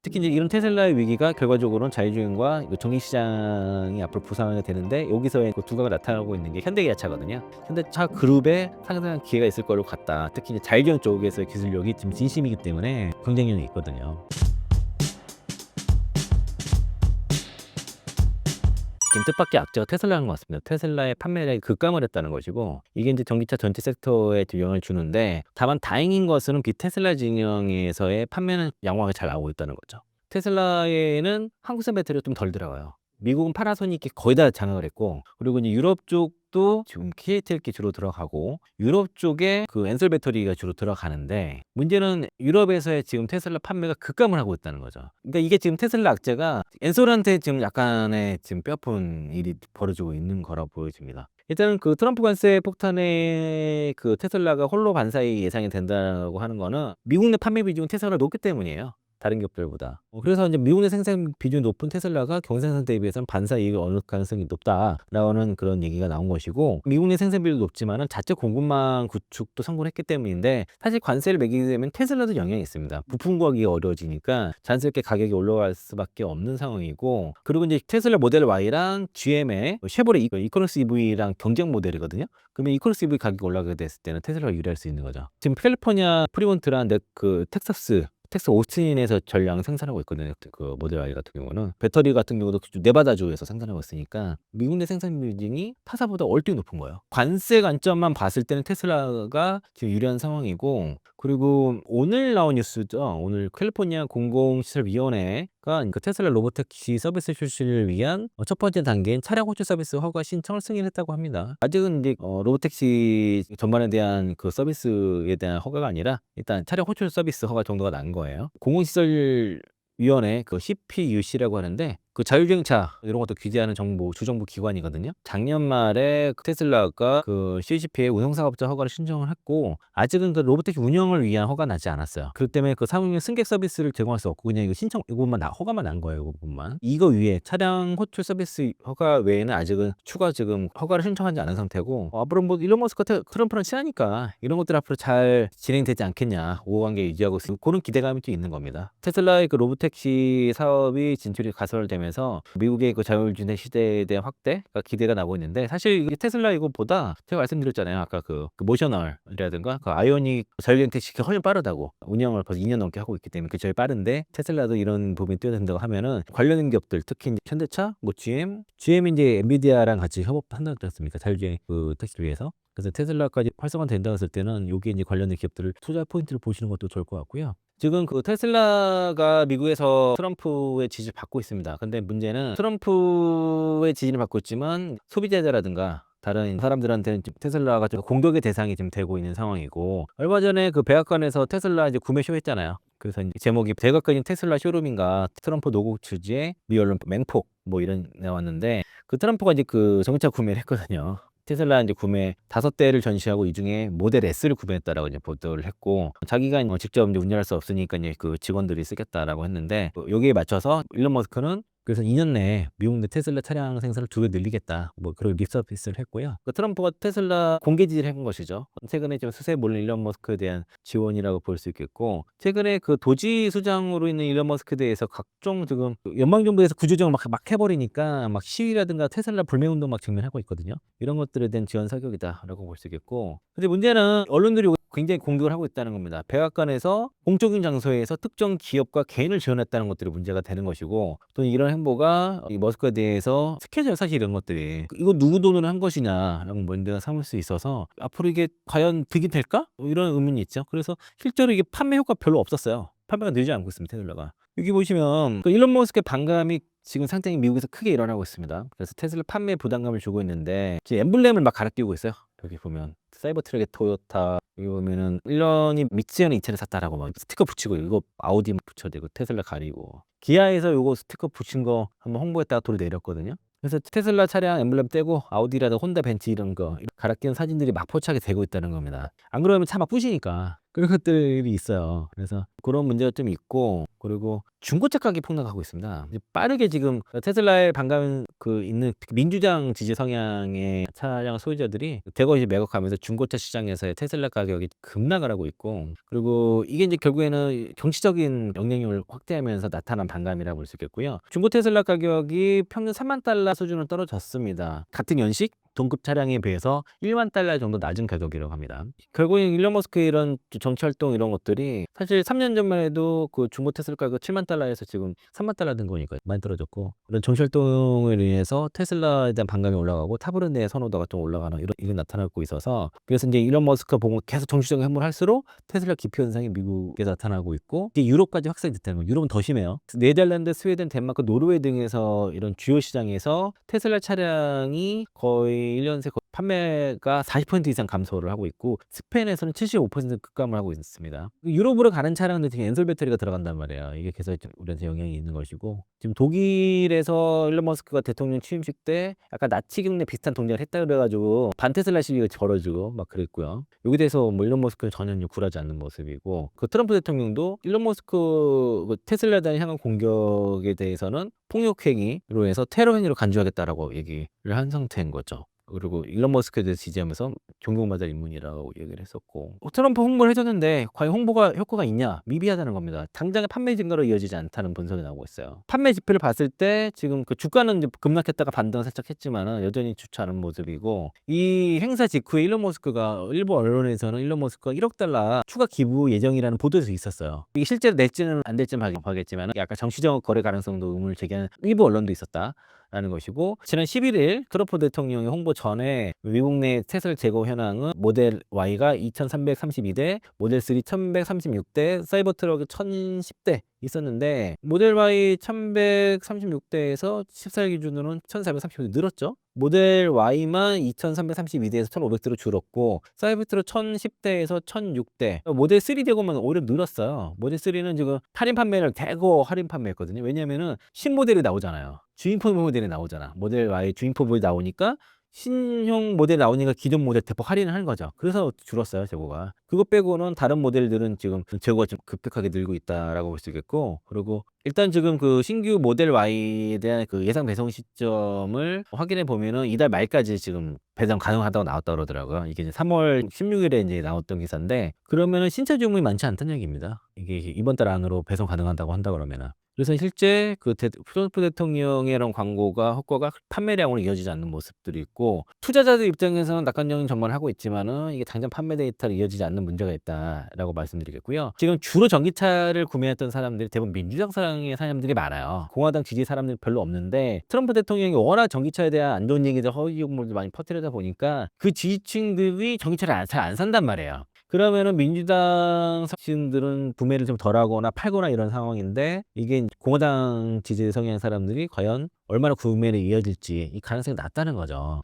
특히 이제 이런 테슬라의 위기가 결과적으로는 자율주행과 전기 시장이 앞으로 부상하게 되는데, 여기서의 그 두각을 나타나고 있는 게 현대기아차거든요. 현대차 그룹에 상당한 기회가 있을 걸로 같다. 특히 이제 자율주행 쪽에서의 기술력이 지금 진심이기 때문에 경쟁력이 있거든요. 지금 뜻밖의 악재가 테슬라인 것 같습니다. 테슬라의 판매량이 급감을 했다는 것이고, 이게 이제 전기차 전체 섹터에 영향을 주는데, 다만 다행인 것은 비테슬라 진영에서의 판매는 양호하게 잘 나오고 있다는 거죠. 테슬라에는 한국산 배터리가 좀 덜 들어가요. 미국은 파나소닉이 거의 다 장악을 했고, 그리고 이제 유럽 쪽도 지금 KTLK 주로 들어가고, 유럽 쪽에 그 엔솔 배터리가 주로 들어가는데, 문제는 유럽에서의 지금 테슬라 판매가 급감을 하고 있다는 거죠. 그러니까 이게 지금 테슬라 악재가 엔솔한테 지금 약간의 지금 뼈아픈 일이 벌어지고 있는 거라 보여집니다. 일단은 그 트럼프 관세 폭탄에 그 테슬라가 홀로 반사이 예상이 된다고 하는 거는 미국 내 판매 비중은 테슬라가 높기 때문이에요. 다른 기업들보다. 그래서 이제 미국 내 생산 비중이 높은 테슬라가 경생산 대비해서는 반사 이익을 얻을 가능성이 높다라는 그런 얘기가 나온 것이고, 미국 내 생산 비율도 높지만은 자체 공급망 구축도 성공했기 때문인데, 사실 관세를 매기게 되면 테슬라도 영향이 있습니다. 부품 구하기가 어려워지니까 자연스럽게 가격이 올라갈 수밖에 없는 상황이고, 그리고 이제 테슬라 모델 Y랑 GM의 쉐보레 이코노스 EV랑 경쟁 모델이거든요. 그러면 이코노스 EV 가격이 올라가게 됐을 때는 테슬라가 유리할 수 있는 거죠. 지금 캘리포니아 프리몬트랑 그 텍사스 오스틴에서 전량 생산하고 있거든요. 그 모델 Y 같은 경우는 배터리 같은 경우도 네바다주에서 생산하고 있으니까 미국 내 생산 비중이 타사보다 월등히 높은 거예요. 관세 관점만 봤을 때는 테슬라가 지금 유리한 상황이고, 그리고 오늘 나온 뉴스죠. 오늘 캘리포니아 공공시설위원회가 그 테슬라 로보택시 서비스 출시를 위한 첫 번째 단계인 차량 호출 서비스 허가 신청을 승인했다고 합니다. 아직은 이제 로보택시 전반에 대한 그 서비스에 대한 허가가 아니라 일단 차량 호출 서비스 허가 정도가 난 거예요. 공공시설위원회 그 CPUC라고 하는데, 그 자율주행차 이런 것도 규제하는 정부 주정부 기관이거든요. 작년 말에 테슬라가 그 CCP의 운영사업자 허가를 신청을 했고, 아직은 그 로보택시 운영을 위한 허가 나지 않았어요. 그렇기 때문에 그 사무용 승객 서비스를 제공할 수 없고, 그냥 이거 신청 이것만 허가만 난 거예요. 이거 부분만. 이거 위에 차량 호출 서비스 허가 외에는 아직은 추가 지금 허가를 신청하지 않은 상태고, 앞으로 뭐 일론 머스크 트럼프랑 친하니까 이런 것들 앞으로 잘 진행되지 않겠냐, 우호관계 유지하고 있으니 그런 기대감이 또 있는 겁니다. 테슬라의 그 로보택시 사업이 진출이 가설되면서 미국의 그 자율주행 시대에 대한 확대가 기대가 나고 있는데, 사실 테슬라 이거보다 제가 말씀드렸잖아요. 아까 그 모셔널이라든가 그 아이오닉 자율주행 택시가 훨씬 빠르다고, 운영을 벌써 2년 넘게 하고 있기 때문에 그게 제일 빠른데, 테슬라도 이런 부분이 뛰어든다고 하면은 관련 기업들, 특히 이제 현대차, 뭐 GM이 이제 엔비디아랑 같이 협업한다고 했습니까? 자율주행 그 택시를 위해서. 그래서 테슬라까지 활성화된다고 했을 때는 여기에 이제 관련된 기업들을 투자 포인트를 보시는 것도 좋을 것 같고요. 지금 그 테슬라가 미국에서 트럼프의 지지를 받고 있습니다. 근데 문제는 트럼프의 지지를 받고 있지만 소비자들라든가 다른 사람들한테는 테슬라가 좀 공격의 대상이 지금 되고 있는 상황이고, 얼마 전에 그 백악관에서 테슬라 이제 구매쇼 했잖아요. 그래서 이제 제목이 백악관인 테슬라 쇼룸인가, 트럼프 노국 취지의 미 언론 맹폭 뭐 이런 나왔는데, 그 트럼프가 이제 그 전기차 구매를 했거든요. 테슬라 이제 구매 5대를 전시하고 이 중에 모델 S를 구매했다라고 이제 보도를 했고, 자기가 직접 이제 운전할 수 없으니까 이제 그 직원들이 쓰겠다라고 했는데, 여기에 맞춰서 일론 머스크는 그래서 2년 내에 미국 내 테슬라 차량 생산을 2배 늘리겠다, 뭐 그런 립 서비스를 했고요. 그 트럼프가 테슬라 공개 지지를 한 것이죠. 최근에 좀 수세에 몰린 일론 머스크에 대한 지원이라고 볼 수 있겠고, 최근에 그 도지 수장으로 있는 일론 머스크에 대해서 각종 지금 연방 정부에서 구조조정을 막 해버리니까 막 시위라든가 테슬라 불매 운동 막 직면하고 있거든요. 이런 것들에 대한 지원 사격이다라고 볼 수 있겠고, 근데 문제는 언론들이 굉장히 공격을 하고 있다는 겁니다. 백악관에서 공적인 장소에서 특정 기업과 개인을 지원했다는 것들이 문제가 되는 것이고, 또 이런 행보가 이 머스크에 대해서 스캔져요. 사실 이런 것들이 이거 누구 돈으로 한 것이냐라고 문제가 삼을 수 있어서, 앞으로 이게 과연 득이 될까? 이런 의문이 있죠. 그래서 실제로 이게 판매 효과 별로 없었어요. 판매가 늘지 않고 있습니다. 테슬라가. 여기 보시면 그 일론 머스크의 반감이 지금 상당히 미국에서 크게 일어나고 있습니다. 그래서 테슬라 판매 부담감을 주고 있는데, 지금 엠블렘을 막 갈아 끼우고 있어요. 여기 보면 사이버트랙의 토요타, 여기 보면은 일론이 미츠현의 이 차를 샀다라고 막 스티커 붙이고, 이거 아우디 붙여대고 테슬라 가리고, 기아에서 요거 스티커 붙인 거 한번 홍보했다가 돌이 내렸거든요. 그래서 테슬라 차량 엠블렘 떼고 아우디라든 혼다 벤츠 이런 거 갈아 끼운 사진들이 막 포착이 되고 있다는 겁니다. 안 그러면 차 막 부시니까 그런 것들이 있어요. 그래서 그런 문제가 좀 있고, 그리고 중고차 가격이 폭락하고 있습니다. 이제 빠르게 지금 테슬라의 반감 있는 민주당 지지 성향의 차량 소유자들이 대거 이제 매각하면서 중고차 시장에서의 테슬라 가격이 급락을 하고 있고, 그리고 이게 이제 결국에는 정치적인 영향력을 확대하면서 나타난 반감이라고 볼 수 있겠고요. 중고 테슬라 가격이 평균 $30,000 수준으로 떨어졌습니다. 같은 연식 동급 차량에 비해서 $10,000 정도 낮은 가격이라고 합니다. 결국엔 일론 머스크의 이런 정치 활동 이런 것들이 사실 3년 전만 해도 그 중고 테슬라 가격 $70,000에서 지금 $30,000 된 거니까요. 많이 떨어졌고, 이런 정치 활동을 인해서 테슬라에 대한 반감이 올라가고 타브르네의 선호도가 좀 올라가는 이런 나타나고 있어서, 그래서 이제 일론 머스크가 보고 계속 정치적인 행보를 할수록 테슬라 기피 현상이 미국에 나타나고 있고, 이제 유럽까지 확산이 됐다는 거예요. 유럽은 더 심해요. 네덜란드, 스웨덴, 덴마크, 노르웨이 등에서 이런 주요 시장에서 테슬라 차량이 거의 1년 새 판매가 40% 이상 감소를 하고 있고, 스페인에서는 75% 급감을 하고 있습니다. 유럽으로 가는 차량들 중에 엔솔 배터리가 들어간단 말이에요. 이게 계속 우리한테 영향이 있는 것이고, 지금 독일에서 일론 머스크가 대통령 취임식 때 약간 나치 경례 비슷한 동작을 했다 그래가지고 반테슬라 시위가 벌어지고 막 그랬고요. 여기 대해서 뭐 일론 머스크는 전혀 굴하지 않는 모습이고, 그 트럼프 대통령도 일론 머스크 테슬라에 대한 향한 공격에 대해서는 폭력행위로 해서 테러 행위로 간주하겠다라고 얘기를 한 상태인 거죠. 그리고 일론 머스크에 대해서 지지하면서 존경받을 인물이라고 얘기를 했었고, 트럼프 홍보를 해줬는데 과연 홍보가 효과가 있냐? 미비하다는 겁니다. 당장의 판매 증가로 이어지지 않다는 분석이 나오고 있어요. 판매 지표를 봤을 때 지금 그 주가는 이제 급락했다가 반등을 살짝 했지만은 여전히 좋지 않은 모습이고, 이 행사 직후에 일론 머스크가 일부 언론에서는 일론 머스크가 $1억 추가 기부 예정이라는 보도도 있었어요. 이게 실제로 낼지는 안 될지는 봐야겠지만 약간 정치적 거래 가능성도 의문을 제기하는 일부 언론도 있었다 라는 것이고, 지난 11일 트럼프 대통령의 홍보 전에 미국 내 테슬라 재고 현황은 모델 Y가 2,332대, 모델 3 1,136대, 사이버 트럭이 1,010대 있었는데, 모델 Y 1,136대에서 14일 기준으로는 1,430대 늘었죠. 모델 Y만 2,332대에서 1,500대로 줄었고, 사이버 트럭 1,010대에서 1,006대, 모델 3 재고만 오히려 늘었어요. 모델 3는 지금 할인 판매를 대거 할인 판매했거든요. 왜냐면은 신모델이 나오잖아요. 주인품 모델이 나오잖아. 모델 Y 주인품 모델이 나오니까 신형 모델 나오니까 기존 모델 대폭 할인을 하는 거죠. 그래서 줄었어요, 재고가. 그거 빼고는 다른 모델들은 지금 재고가 좀 급격하게 늘고 있다라고 볼 수 있겠고, 그리고 일단 지금 그 신규 모델 Y에 대한 그 예상 배송 시점을 확인해 보면은 이달 말까지 지금 배송 가능하다고 나왔다 그러더라고요. 이게 이제 3월 16일에 이제 나왔던 기사인데, 그러면은 신차 주문이 많지 않다는 얘기입니다. 이게 이번 달 안으로 배송 가능하다고 한다 그러면은. 그래서 실제 그 트럼프 대통령의 이런 광고가 효과가 판매량으로 이어지지 않는 모습들이 있고, 투자자들 입장에서는 낙관적인 전망을 하고 있지만은 이게 당장 판매 데이터로 이어지지 않는 문제가 있다라고 말씀드리겠고요. 지금 주로 전기차를 구매했던 사람들이 대부분 민주당 사랑의 사람들이 많아요. 공화당 지지 사람들이 별로 없는데, 트럼프 대통령이 워낙 전기차에 대한 안 좋은 얘기들, 허위 정보를 많이 퍼뜨리다 보니까 그 지지층들이 전기차를 잘 안 산단 말이에요. 그러면은 민주당 시민들은 구매를 좀 덜하거나 팔거나 이런 상황인데, 이게 공화당 지지 성향 사람들이 과연 얼마나 구매를 이어질지 이 가능성이 낮다는 거죠.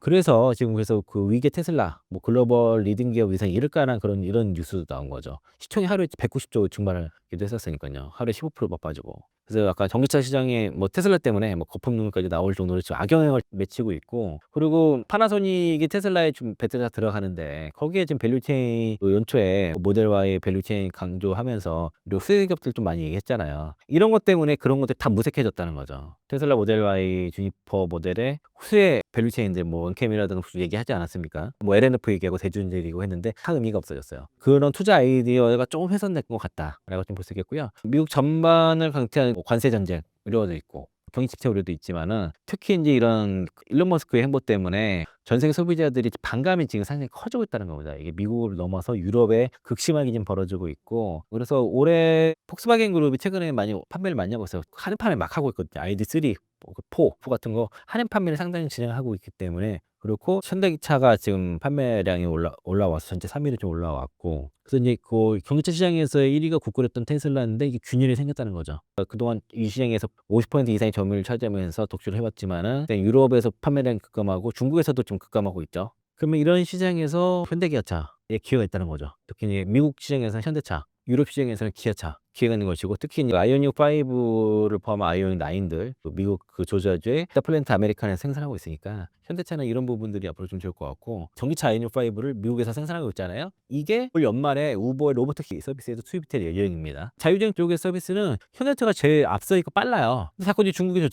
그래서 지금 그 위계 테슬라 뭐 글로벌 리딩 기업 이상 이럴까라는 이런 뉴스도 나온 거죠. 시총이 하루에 190조 증발하기도 했었으니까요. 하루에 15% 빠지고. 그래서 아까 전기차 시장에 뭐 테슬라 때문에 뭐 거품 눈물까지 나올 정도로 지금 악영향을 맺히고 있고, 그리고 파나소닉이 테슬라에 좀 배터리가 들어가는데 거기에 지금 밸류체인 연초에 모델 Y의 밸류체인 강조하면서 그리고 수혜 기업들 좀 많이 얘기했잖아요. 이런 것 때문에 그런 것들 다 무색해졌다는 거죠. 테슬라 모델 Y 주니퍼 모델의 후세 밸류체인들 뭐 원캠이라든가 얘기하지 않았습니까? 뭐 LNF 얘기하고 대주주들 얘기고 했는데 다 의미가 없어졌어요. 그런 투자 아이디어가 조금 훼손된 것 같다라고 좀 볼 수 있겠고요. 미국 전반을 강타한 관세 전쟁 우려도 있고 경기 침체 우려도 있지만은, 특히 이제 이런 일론 머스크의 행보 때문에 전 세계 소비자들이 반감이 지금 상당히 커지고 있다는 겁니다. 이게 미국을 넘어서 유럽에 극심하게 지금 벌어지고 있고, 그래서 올해 폭스바겐 그룹이 최근에 판매를 많이 하고 있어요. 할인 판매 막 하고 있거든요. ID3, 4 같은 거 할인 판매를 상당히 진행하고 있기 때문에, 그렇고 현대기차가 지금 판매량이 올라와서 전체 3위로 좀 올라왔고, 그래서 이제 그 경기차 시장에서의 1위가 굳건했던 테슬라인데 이게 균열이 생겼다는 거죠. 그동안 이 시장에서 50% 이상의 점유율을 차지하면서 독주를 해왔지만은 유럽에서 판매량이 급감하고 중국에서도 좀 급감하고 있죠. 그러면 이런 시장에서 현대기아차의 기회가 있다는 거죠. 특히 이제 미국 시장에서는 현대차, 유럽 시장에서는 기아차, 기회가 있는 것이고, 특히 이제 아이오닉 5를 포함한 아이오닉 9들 미국 그 조지아주의 플랜트 아메리칸에서 생산하고 있으니까 현대차는 이런 부분들이 앞으로 좀 좋을 것 같고, 전기차 아이오닉 5를 미국에서 생산하고 있잖아요. 이게 올 연말에 우버의 로보택시 서비스에도 투입이 될 예정입니다. 자율주행 쪽의 서비스는 현대차가 제일 앞서 있고 빨라요. 자꾸 이제 중국이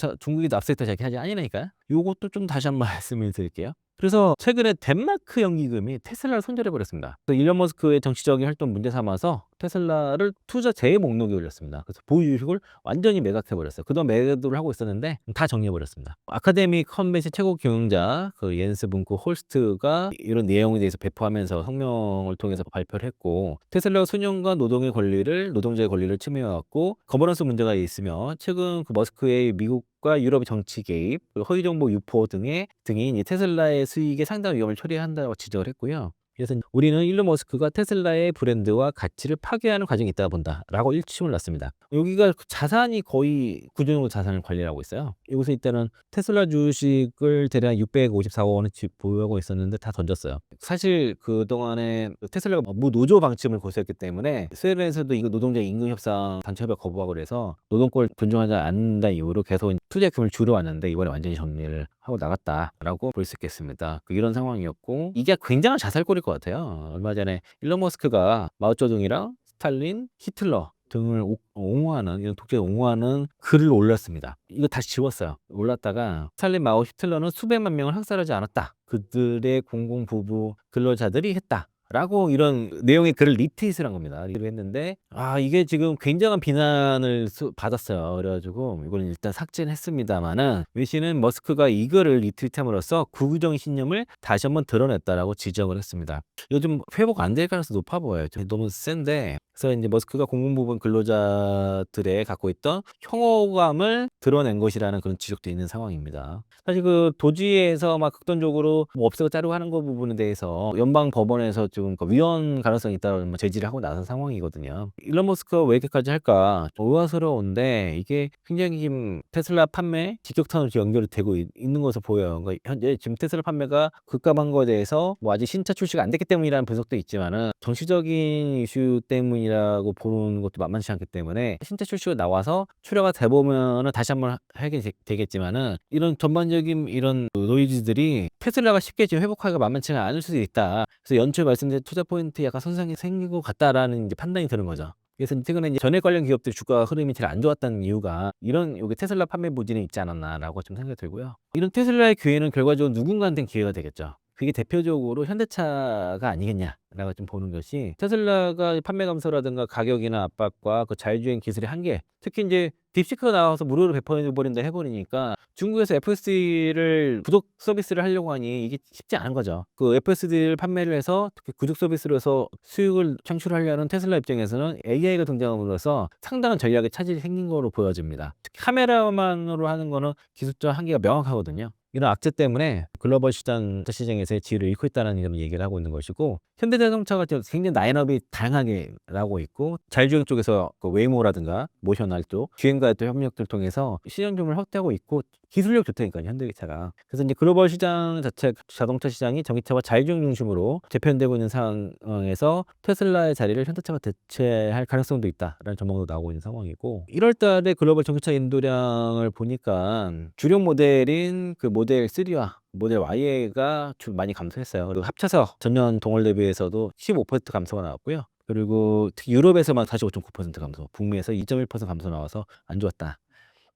앞서 있다 이렇게 하지 아니라니까요. 요것도 좀 다시 한번 말씀을 드릴게요. 그래서 최근에 덴마크 연기금이 테슬라를 손절해 버렸습니다. 그래서 일론 머스크의 정치적인 활동 문제 삼아서 테슬라를 투자 제외 목록에 올렸습니다. 그래서 보유주식을 완전히 매각해 버렸어요. 그동안 매도를 하고 있었는데 다 정리해 버렸습니다. 아카데미 컨벤션 최고 경영자 그 옌스 문크 홀스트가 이런 내용에 대해서 배포하면서 성명을 통해서 발표를 했고, 테슬라가 수년간 노동자의 권리를 침해해왔고 거버넌스 문제가 있으며, 최근 그 머스크의 미국과 유럽의 정치 개입, 허위 정보 유포 등이 이 테슬라의 수익에 상당한 위험을 초래한다고 지적을 했고요. 그래서 우리는 일론 머스크가 테슬라의 브랜드와 가치를 파괴하는 과정이 있다고 본다라고 일침을 놨습니다. 여기가 자산이 거의 구조적으로 자산을 관리하고 있어요. 여기서 일단은 테슬라 주식을 대략 654억 원어치 보유하고 있었는데 다 던졌어요. 사실 그동안에 테슬라가 무노조 방침을 고수했기 때문에 스웨덴에서도 이거 노동자 임금 협상 단체 협약 거부하고 그래서 노동권을 존중하지 않는다 이유로 계속 투자금을 줄여왔는데, 이번에 완전히 정리를 하고 나갔다라고 볼 수 있겠습니다. 이런 상황이었고, 이게 굉장한 자살골일 것 같아요. 얼마 전에 일론 머스크가 마오쩌둥이랑 스탈린, 히틀러 등을 옹호하는, 이런 독재를 옹호하는 글을 올렸습니다. 이거 다시 지웠어요. 올랐다가 스탈린, 마오, 히틀러는 수백만 명을 학살하지 않았다. 그들의 공공부부 근로자들이 했다. 라고 이런 내용의 글을 리트윗을 한 겁니다. 리트윗을 했는데 이게 지금 굉장한 비난을 받았어요. 그래가지고 이거는 일단 삭제는 했습니다만은, 외신은 머스크가 이거를 리트윗함으로써 구구정 신념을 다시 한번 드러냈다라고 지적을 했습니다. 요즘 회복 안 될 가능성이 높아 보여요. 너무 센데. 그래서 이제 머스크가 공공부문 근로자들의 갖고 있던 혐오감을 드러낸 것이라는 그런 지적도 있는 상황입니다. 사실 그 도지에서 막 극단적으로 없애고 자르고 하는 거 부분에 대해서 연방 법원에서 좀 위헌 가능성이 있다는 제지를 하고 나선 상황이거든요. 일론 머스크가 왜 이렇게까지 할까 의아스러운데, 이게 굉장히 지금 테슬라 판매 직격탄으로 연결이 되고 있는 것으로 보여요. 그러니까 현재 지금 테슬라 판매가 급감한 거에 대해서 아직 신차 출시가 안 됐기 때문이라는 분석도 있지만은, 정치적인 이슈 때문이라고 보는 것도 만만치 않기 때문에, 신차 출시가 나와서 출하가 돼 보면은 다시 한번 하게 되겠지만은, 이런 전반적인 이런 노이즈들이 테슬라가 쉽게 지금 회복하기가 만만치가 않을 수도 있다. 그래서 연초에 말씀드린 투자 포인트 약간 손상이 생긴 것 같다라는 이제 판단이 드는 거죠. 그래서 최근에 이제 전액 관련 기업들 주가 흐름이 제일 안 좋았다는 이유가 이런 여기 테슬라 판매 부진이 있지 않았나라고 좀 생각이 들고요. 이런 테슬라의 기회는 결과적으로 누군가한테는 기회가 되겠죠. 그게 대표적으로 현대차가 아니겠냐라고 좀 보는 것이, 테슬라가 판매 감소라든가 가격이나 압박과 그 자율주행 기술의 한계, 특히 이제 딥시크가 나와서 무료로 배포해버린다 해버리니까 중국에서 FSD를 구독 서비스를 하려고 하니 이게 쉽지 않은 거죠. 그 FSD를 판매를 해서 특히 구독 서비스로 해서 수익을 창출하려는 테슬라 입장에서는 AI가 등장함으로써 상당한 전략의 차질이 생긴 거로 보여집니다. 특히 카메라만으로 하는 거는 기술적 한계가 명확하거든요. 이런 악재 때문에 글로벌 시장에서의 지위를 잃고 있다는 이런 얘기를 하고 있는 것이고, 현대자동차가 굉장히 라인업이 다양하게 나오고 있고, 자율주행 쪽에서 그 웨이모라든가 모셔널 쪽 주행과의 또 협력들을 통해서 시장점을 확대하고 있고, 기술력 좋다니까요, 현대기차가. 그래서 이제 글로벌 시장 자체, 자동차 시장이 전기차와 자율주행 중심으로 재편되고 있는 상황에서 테슬라의 자리를 현대차가 대체할 가능성도 있다라는 전망도 나오고 있는 상황이고, 1월 달에 글로벌 전기차 인도량을 보니까 주력 모델인 그 모델 3와 모델 Y가 좀 많이 감소했어요. 그리고 합쳐서 전년 동월 대비해서도 15% 감소가 나왔고요. 그리고 특히 유럽에서만 45.9% 감소, 북미에서 2.1% 감소 나와서 안 좋았다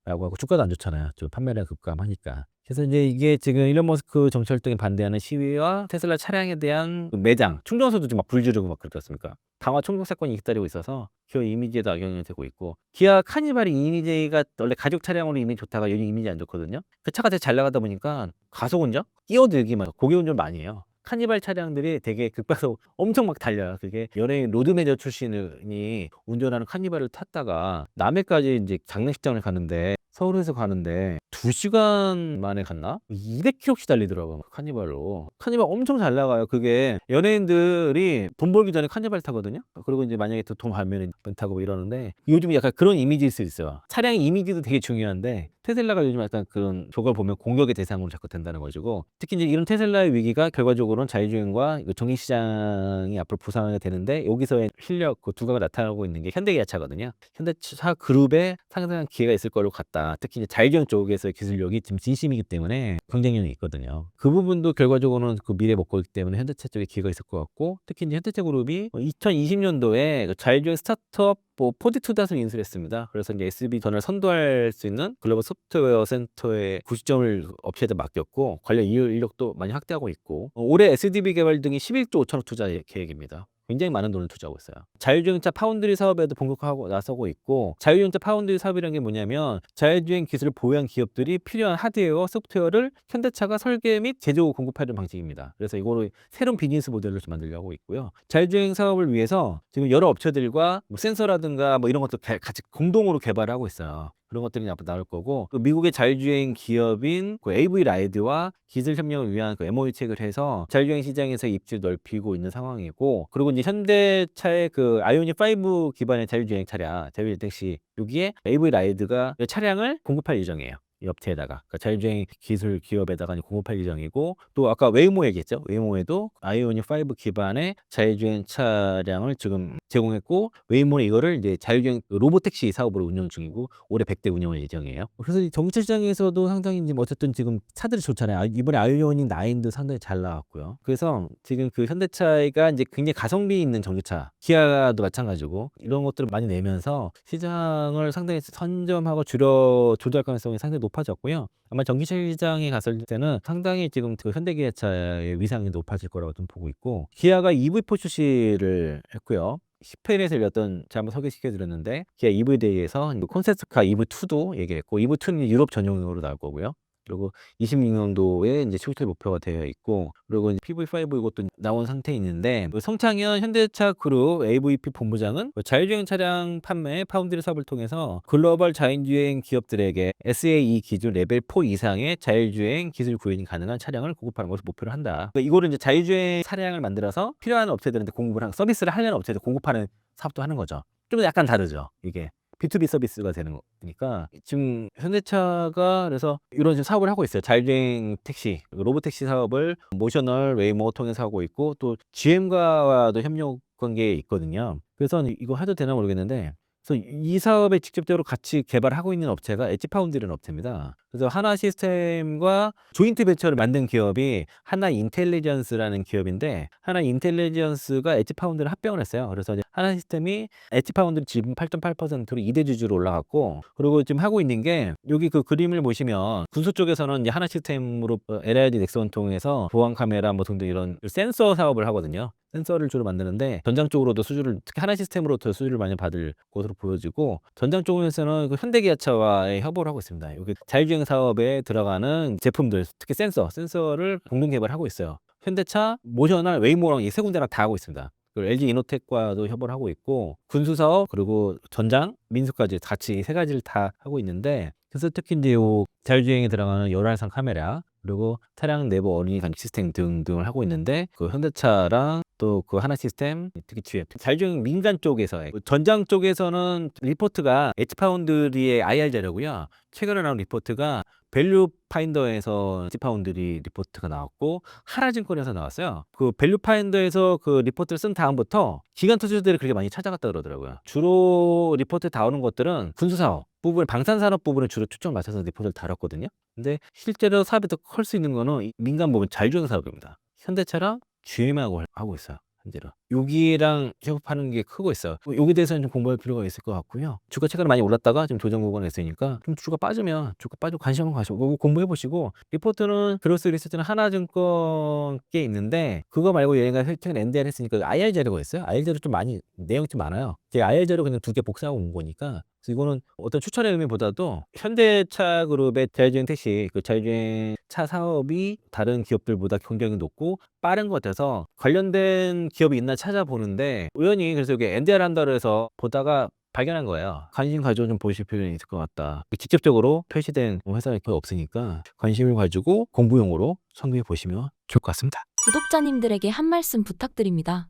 라고 하고, 주가도 안 좋잖아요. 좀 판매량 급감하니까. 그래서 이제 이게 지금 일론 머스크 정치 활동에 반대하는 시위와 테슬라 차량에 대한 그 매장, 충전소도 좀 막 불 지르고 막 그러지 않습니까? 강화 총격 사건이 잇따르고 있어서 기업 이미지에도 악영향이 되고 있고, 기아 카니발이 이미지가 원래 가죽 차량으로 이미지 좋다가 요즘 이미지 안 좋거든요. 그 차가 되게 잘 나가다 보니까 가속 운전, 끼어들기만, 고개 운전 많이 해요. 카니발 차량들이 되게 급가속 엄청 막 달려요. 그게 연예인 로드매니저 출신이 운전하는 카니발을 탔다가 남해까지 이제 장례식장을 가는데 서울에서 가는데 2시간 만에 갔나? 200km씩 달리더라고요. 카니발로. 카니발 엄청 잘 나가요. 그게 연예인들이 돈 벌기 전에 카니발 타거든요. 그리고 이제 만약에 또 돈 벌면 벤타고 뭐 이러는데 요즘 약간 그런 이미지일 수 있어요. 차량 이미지도 되게 중요한데 테슬라가 요즘 약간 그런 저걸 보면 공격의 대상으로 자꾸 된다는 것이고, 특히 이제 이런 테슬라의 위기가 결과적으로는 자율주행과 전기 시장이 앞으로 부상하게 되는데, 여기서의 실력 그 두각가 나타나고 있는 게 현대기아차거든요. 현대차 그룹에 상당한 기회가 있을 거로 같다. 특히 이제 자율주행 쪽에서의 기술력이 지금 진심이기 때문에 경쟁력이 있거든요. 그 부분도 결과적으로는 그 미래 먹거리기 때문에 현대차 쪽에 기회가 있을 것 같고, 특히 이제 현대차 그룹이 2020년도에 자율주행 스타트업 포디2닷을 인수했습니다. 그래서 이제 SB 전을 선도할 수 있는 글로벌 소프트웨어 센터의 구시점을 업체에다 맡겼고, 관련 인력도 많이 확대하고 있고, 올해 SDB 개발 등이 11조 5천억 투자 계획입니다. 굉장히 많은 돈을 투자하고 있어요. 자율주행차 파운드리 사업에도 본격화하고 나서고 있고, 자율주행차 파운드리 사업이라는 게 뭐냐면 자율주행 기술을 보유한 기업들이 필요한 하드웨어, 소프트웨어를 현대차가 설계 및 제조 공급하는 방식입니다. 그래서 이거를 새로운 비즈니스 모델로 좀 만들려고 하고 있고요. 자율주행 사업을 위해서 지금 여러 업체들과 뭐 센서라든가 뭐 이런 것도 같이 공동으로 개발하고 있어요. 그런 것들이 앞으로 나올 거고, 그 미국의 자율주행 기업인 그 AV 라이드와 기술 협력을 위한 그 MOU 체결을 해서 자율주행 시장에서 입지를 넓히고 있는 상황이고, 그리고 이제 현대차의 그 아이오닉 5 기반의 자율주행 차량, 자율주행 택시, 여기에 AV 라이드가 차량을 공급할 예정이에요. 이 업체에다가, 그러니까 자율주행 기술 기업에다가 공급할 예정이고, 또 아까 웨이모 얘기했죠. 웨이모에도 아이오닉 5 기반의 자율주행 차량을 지금 제공했고, 웨이모는 이거를 이제 자율주행 로보택시 사업으로 운영 중이고, 올해 100대 운영할 예정이에요. 그래서 이 전기차 시장에서도 상당히 이제 어쨌든 지금 차들이 좋잖아요. 이번에 아이오닉 9도 상당히 잘 나왔고요. 그래서 지금 그 현대차가 이제 굉장히 가성비 있는 전기차, 기아도 마찬가지고 이런 것들을 많이 내면서 시장을 상당히 선점하고 조절 가능성이 상당히 높아졌고요. 아마 전기차 시장에 갔을 때는 상당히 지금 그 현대기아차의 위상이 높아질 거라고 좀 보고 있고, 기아가 EV4 출시를 했고요. 10회에서 열렸던 제가 한번 소개시켜 드렸는데, 기아 EV데이에서 콘셉트카 EV2도 얘기했고, EV2는 유럽 전용으로 나올 거고요. 그리고 26년도에 이제 출시 목표가 되어 있고, 그리고 PV5 이것도 나온 상태에 있는데, 성창현 현대차 그룹 AVP 본부장은 자율주행 차량 판매 파운드리 사업을 통해서 글로벌 자율주행 기업들에게 SAE 기준 레벨 4 이상의 자율주행 기술 구현이 가능한 차량을 공급하는 것을 목표로 한다. 이거를 이제 자율주행 차량을 만들어서 필요한 업체들한테 공급을 하는, 서비스를 하려는 업체들 공급하는 사업도 하는 거죠. 좀 약간 다르죠, 이게. B2B 서비스가 되는 거니까. 지금 현대차가 그래서 이런 지금 사업을 하고 있어요. 자율주행 택시, 로보택시 사업을 모셔널 웨이모 통해서 하고 있고, 또 GM과도 협력 관계에 있거든요. 그래서 이거 해도 되나 모르겠는데, 그래서 이 사업에 직접적으로 같이 개발하고 있는 업체가 엣지파운드라는 업체입니다. 그래서 하나 시스템과 조인트 벤처를 만든 기업이 하나 인텔리전스라는 기업인데, 하나 인텔리전스가 엣지파운드를 합병을 했어요. 그래서 이제 하나 시스템이 엣지파운드 지분 8.8%로 2대 주주로 올라갔고, 그리고 지금 하고 있는 게, 여기 그 그림을 보시면 군수 쪽에서는 이제 하나 시스템으로 LID 넥슨 통해서 보안 카메라 뭐 등등 이런 센서 사업을 하거든요. 센서를 주로 만드는데, 전장 쪽으로도 수주를, 특히 하나 시스템으로 더 수주를 많이 받을 것으로 보여지고, 전장 쪽에서는 그 현대기아차와의 협업을 하고 있습니다. 여기 자율주행 사업에 들어가는 제품들, 특히 센서를 공동 개발하고 있어요. 현대차, 모셔널, 웨이모랑 이 세 군데랑 다 하고 있습니다. 그리고 LG 이노텍과도 협업을 하고 있고, 군수 사업, 그리고 전장, 민수까지 같이 세 가지를 다 하고 있는데, 그래서 특히 이제 요 자율주행에 들어가는 열화상 카메라, 그리고 차량 내부 어린이 감지 시스템 등등을 하고 있는데, 그 현대차랑 또 그 하나 시스템, 특히 GM 자율주행 민간 쪽에서의 전장 쪽에서는 리포트가 엣지파운드리의 IR 자료고요. 최근에 나온 리포트가 밸류 파인더에서 엣지파운드리 리포트가 나왔고, 하나증권에서 나왔어요. 그 밸류 파인더에서 그 리포트를 쓴 다음부터 기관 투자들이 그렇게 많이 찾아갔다 그러더라고요. 주로 리포트에 나오는 것들은 군수사업 부분, 방산산업 부분에 주로 초점을 맞춰서 리포트를 다뤘거든요. 근데 실제로 사업이 더 클 수 있는 거는 이 민간 부분 자율주행 사업입니다. 현대차랑 GM하고 하고 있어요, 현재는. 여기랑 협업하는 게 크고 있어요. 여기에 대해서는 좀 공부할 필요가 있을 것 같고요. 주가 최근에 많이 올랐다가 지금 조정 구간에 있으니까, 좀 주가 빠지면 주가 빠지고 관심 한번 가시고 공부해 보시고, 리포트는 그로스 리서치는 하나증권께 있는데, 그거 말고 얘가 최근 NDR 했으니까 IR 자료가 있어요. IR 자료 좀 많이 내용이 좀 많아요. 제가 IR 자료 그냥 2개 복사하고 온 거니까. 그래서 이거는 어떤 추천의 의미보다도 현대차 그룹의 자율주행 택시, 그 자율주행 차 사업이 다른 기업들보다 경쟁이 높고 빠른 것 같아서 관련된 기업이 있나 찾아보는데, 우연히 그래서 여기 NDR 한다고 해서 보다가 발견한 거예요. 관심 가지고 좀 보실 필요는 있을 것 같다. 직접적으로 표시된 회사가 거의 없으니까 관심을 가지고 공부용으로 참고해 보시면 좋을 것 같습니다. 구독자님들에게 한 말씀 부탁드립니다.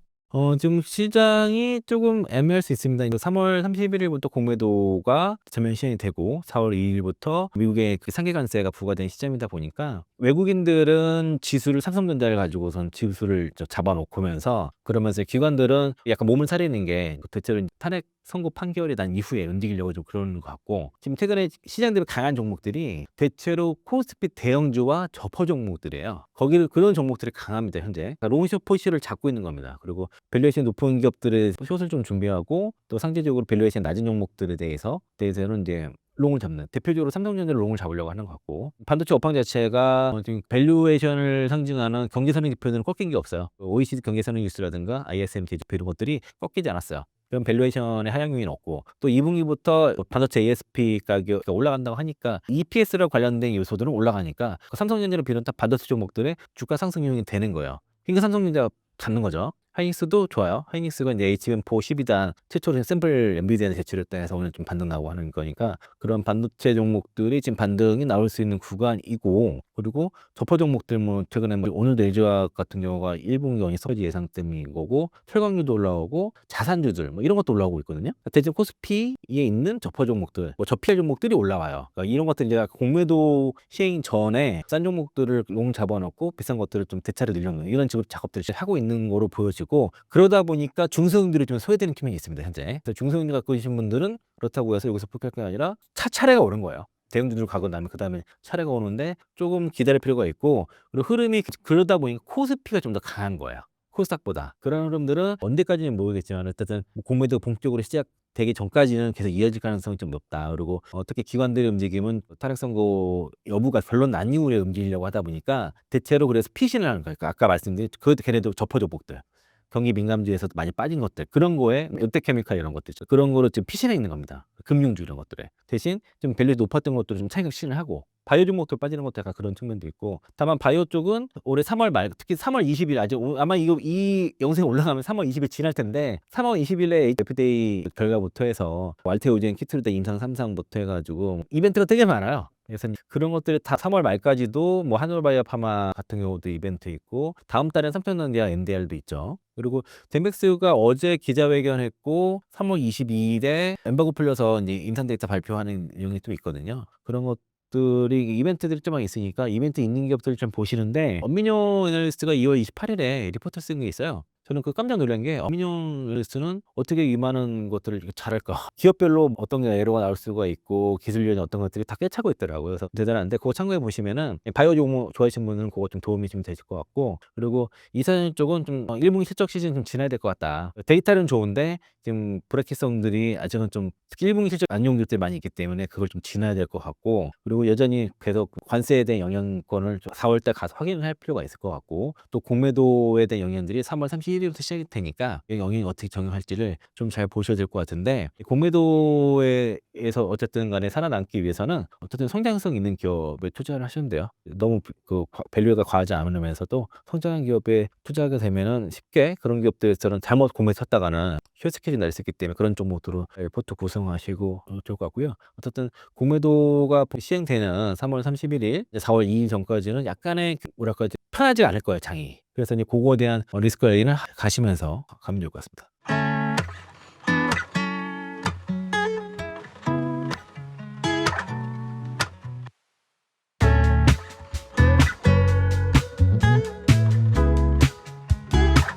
지금 시장이 조금 애매할 수 있습니다. 3월 31일부터 공매도가 전면 시행이 되고 4월 2일부터 미국의 그 상계 관세가 부과된 시점이다 보니까 외국인들은 지수를 삼성전자를 가지고선 지수를 잡아놓고면서 그러면서 기관들은 약간 몸을 사리는 게 대체로 탄핵 선고 판결이 난 이후에 움직이려고 좀 그러는 것 같고 지금 최근에 시장 대비 강한 종목들이 대체로 코스피 대형주와 저퍼 종목들이에요. 거기를 그런 종목들이 강합니다. 현재 그러니까 롱숏 포지션을 잡고 있는 겁니다. 그리고 밸류에이션 높은 기업들의 숏을 좀 준비하고 또 상대적으로 밸류에이션 낮은 종목들에 대해서는 이제 롱을 잡는 대표적으로 삼성전자를 롱을 잡으려고 하는 것 같고 반도체 업황 자체가 지금 밸류에이션을 상징하는 경제선행 지표들은 꺾인 게 없어요. OECD 경제선행 지수라든가 ISM 지표 이런 것들이 꺾이지 않았어요. 그런 밸류에이션의 하향 요인은 없고 또 2분기부터 반도체 ASP 가격이 올라간다고 하니까 EPS랑 관련된 요소들은 올라가니까 삼성전자를 비롯한 반도체 종목들의 주가 상승 요인이 되는 거예요. 그러니까 삼성전자가 잡는 거죠. 하이닉스도 좋아요. 하이닉스가 이제 HBM4 12단 최초로 샘플 엔비디아에 제출했다 해서 오늘 좀 반등 나오고 하는 거니까 그런 반도체 종목들이 지금 반등이 나올 수 있는 구간이고 그리고 저퍼 종목들 뭐 최근에 뭐 오늘 내주학 같은 경우가 1분기 원이 서지 예상 때문인 거고 철강주도 올라오고 자산주들 뭐 이런 것도 올라오고 있거든요. 대체 코스피에 있는 저퍼 종목들, 뭐 저피할 종목들이 올라와요. 그러니까 이런 것들 이제 공매도 시행 전에 싼 종목들을 롱 잡아놓고 비싼 것들을 좀 대차를 늘려놓는 이런 식으로 작업들을 하고 있는 거로 보여지고 그러다 보니까 중소형들이 좀 소외되는 측면이 있습니다. 현재. 그래서 중소형들 갖고 계신 분들은 그렇다고 해서 여기서 포기할 게 아니라 차례가 오는 거예요. 대형주들 가고 나면 그 다음에 차례가 오는데 조금 기다릴 필요가 있고 그리고 흐름이 그러다 보니까 코스피가 좀 더 강한 거예요. 코스닥보다 그런 흐름들은 언제까지는 모르겠지만 어쨌든 공매도 본격적으로 시작되기 전까지는 계속 이어질 가능성이 좀 높다. 그리고 어떻게 기관들의 움직임은 탄핵 선고 여부가 결론 난 이후에 움직이려고 하다 보니까 대체로 그래서 피신을 하는 거예요. 그러니까 아까 말씀드린 그 걔네도 저퍼조복들 경기 민감주에서 많이 빠진 것들 그런 거에 롯데케미칼 이런 것들 있죠. 그런 거로 지금 피신해 있는 겁니다. 금융주 이런 것들에 대신 좀 밸류 높았던 것들을 좀 차익 실현을 하고 바이오 종목들 빠지는 것도 약간 그런 측면도 있고 다만 바이오 쪽은 올해 3월 말 특히 3월 20일 아직 아마 이 영상이 올라가면 3월 20일 지날 텐데 3월 20일에 FDA 결과부터 해서 알테오젠 키트르다 임상 3상부터 해가지고 이벤트가 되게 많아요. 그래서 그런 것들이 다 3월 말까지도 뭐 한올바이오 파마 같은 경우도 이벤트 있고 다음 달엔 삼성전자 NDR도 있죠. 그리고 덴백스가 어제 기자회견했고 3월 22일에 엠바고 풀려서 이제 임상 데이터 발표하는 내용이 또 있거든요. 그런 것들이 이벤트들이 좀 있으니까 이벤트 있는 기업들 좀 보시는데 엄민용 애널리스트가 2월 28일에 리포트 쓴 게 있어요. 저는 그 깜짝 놀란 게 엄민용 애널리스트는 어떻게 이 많은 것들을 이렇게 잘할까? 기업별로 어떤 게 에러가 나올 수가 있고 기술력이 어떤 것들이 다 꿰차고 있더라고요. 그래서 대단한데 그거 참고해 보시면은 바이오 종목 좋아하시는 분은 그거 좀 도움이 좀 되실 것 같고 그리고 이사장 쪽은 좀 1분기 실적 시즌 좀 지나야 될 것 같다. 데이터는 좋은데 지금 불확실성들이 아직은 좀 특히 1분기 실적 안 좋은 것들이 많이 있기 때문에 그걸 좀 지나야 될 것 같고 그리고 여전히 계속 관세에 대한 영향권을 4월 달 가서 확인을 할 필요가 있을 것 같고 또 공매도에 대한 영향들이 3월 31일부터 시작이 되니까 이 영향이 어떻게 적용할지를 좀 잘 보셔야 될 것 같은데 공매도에서 어쨌든 간에 살아남기 위해서는 어쨌든 성장성 있는 기업에 투자를 하시면 돼요. 너무 그 밸류가 과하지 않으면서도 성장한 기업에 투자하게 되면은 쉽게 그런 기업들처럼 잘못 공매에 쳤다가는 숏스케줄이 날 수 있기 때문에 그런 종목으로 포트 구성하시고 좋을 것 같고요. 어쨌든 공매도가 시행되는 3월 31일, 4월 2일 전까지는 약간의 뭐랄까 편하지 않을 거예요, 장이. 그래서 이제 그거에 대한 리스크 관리는 가시면서 가면 좋을 것 같습니다.